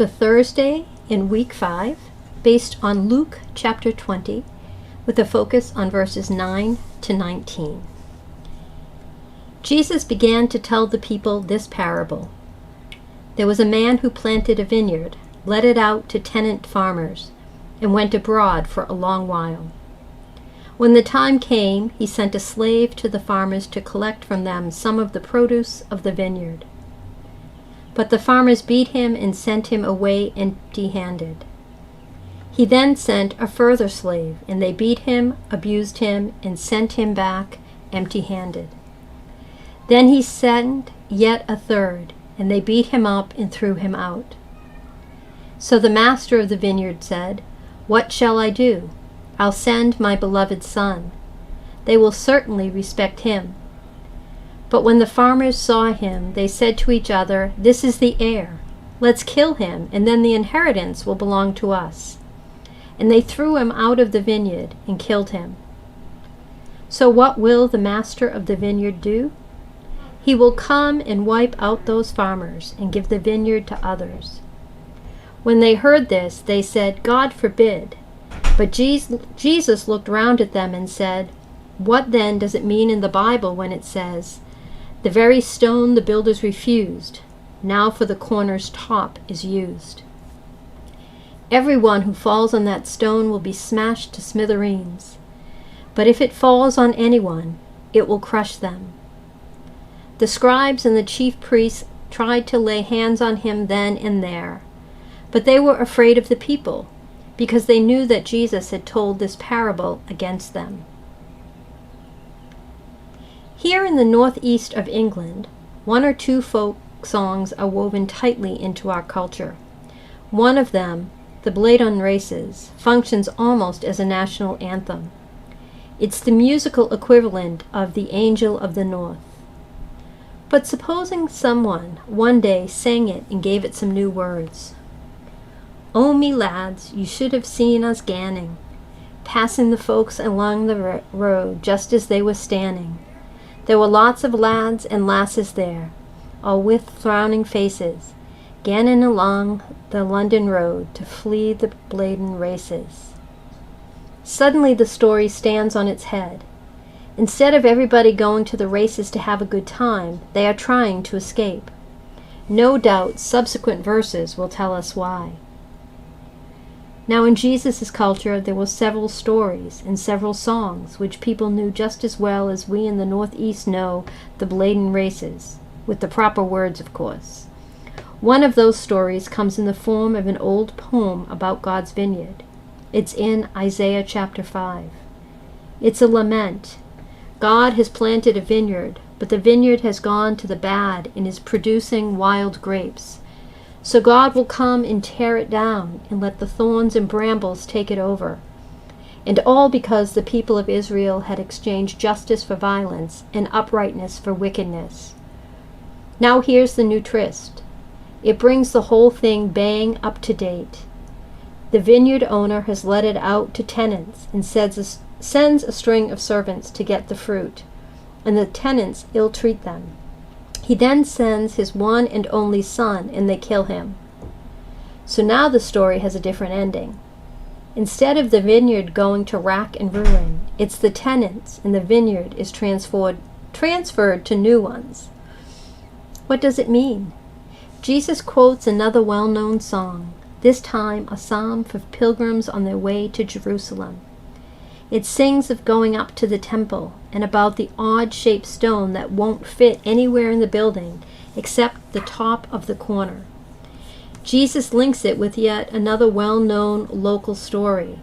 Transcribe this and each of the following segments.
the Thursday in week 5, based on Luke chapter 20, with a focus on verses 9 to 19. Jesus began to tell the people this parable. There was a man who planted a vineyard, let it out to tenant farmers, and went abroad for a long while. When the time came, he sent a slave to the farmers to collect from them some of the produce of the vineyard. But the farmers beat him and sent him away empty-handed. He then sent a further slave, and they beat him, abused him, and sent him back empty-handed. Then he sent yet a third, and they beat him up and threw him out. So the master of the vineyard said, "What shall I do? I'll send my beloved son. They will certainly respect him." But when the farmers saw him, they said to each other, "This is the heir. Let's kill him, and then the inheritance will belong to us." And they threw him out of the vineyard and killed him. So what will the master of the vineyard do? He will come and wipe out those farmers and give the vineyard to others. When they heard this, they said, "God forbid." But Jesus looked round at them and said, "What then does it mean in the Bible when it says, 'The very stone the builders refused, now for the corner's top is used'? Everyone who falls on that stone will be smashed to smithereens. But if it falls on anyone, it will crush them." The scribes and the chief priests tried to lay hands on him then and there, but they were afraid of the people, because they knew that Jesus had told this parable against them. Here in the northeast of England, one or two folk songs are woven tightly into our culture. One of them, the Blaydon Races, functions almost as a national anthem. It's the musical equivalent of the Angel of the North. But supposing someone one day sang it and gave it some new words. "Oh, me lads, you should have seen us ganning, passing the folks along the road just as they was standing. There were lots of lads and lasses there, all with frowning faces, ganning along the London road to flee the Blaydon Races." Suddenly the story stands on its head. Instead of everybody going to the races to have a good time, they are trying to escape. No doubt subsequent verses will tell us why. Now in Jesus' culture there were several stories and several songs which people knew just as well as we in the Northeast know the Blaydon Races, with the proper words, of course. One of those stories comes in the form of an old poem about God's vineyard. It's in Isaiah chapter 5. It's a lament. God has planted a vineyard, but the vineyard has gone to the bad and is producing wild grapes. So God will come and tear it down and let the thorns and brambles take it over. And all because the people of Israel had exchanged justice for violence and uprightness for wickedness. Now here's the new tryst. It brings the whole thing bang up to date. The vineyard owner has let it out to tenants and sends a string of servants to get the fruit, and the tenants ill-treat them. He then sends his one and only son, and they kill him. So now the story has a different ending. Instead of the vineyard going to rack and ruin, it's the tenants, and the vineyard is transferred to new ones. What does it mean? Jesus quotes another well-known song, this time a psalm for pilgrims on their way to Jerusalem. It sings of going up to the temple and about the odd-shaped stone that won't fit anywhere in the building except the top of the corner. Jesus links it with yet another well-known local story,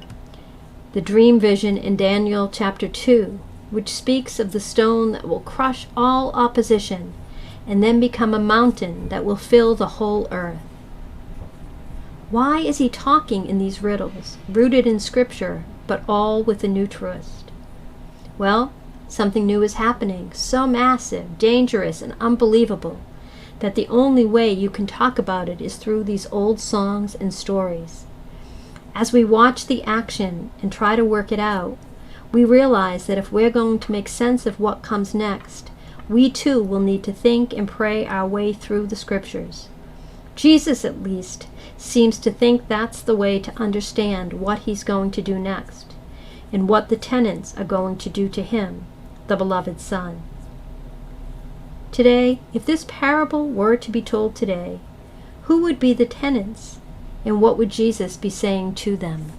the dream vision in Daniel chapter 2, which speaks of the stone that will crush all opposition and then become a mountain that will fill the whole earth. Why is he talking in these riddles, rooted in Scripture, but all with a new twist? Well, something new is happening, so massive, dangerous, and unbelievable that the only way you can talk about it is through these old songs and stories. As we watch the action and try to work it out, we realize that if we're going to make sense of what comes next, we too will need to think and pray our way through the Scriptures. Jesus, at least, seems to think that's the way to understand what he's going to do next, and what the tenants are going to do to him, the beloved Son. Today, if this parable were to be told today, who would be the tenants, and what would Jesus be saying to them?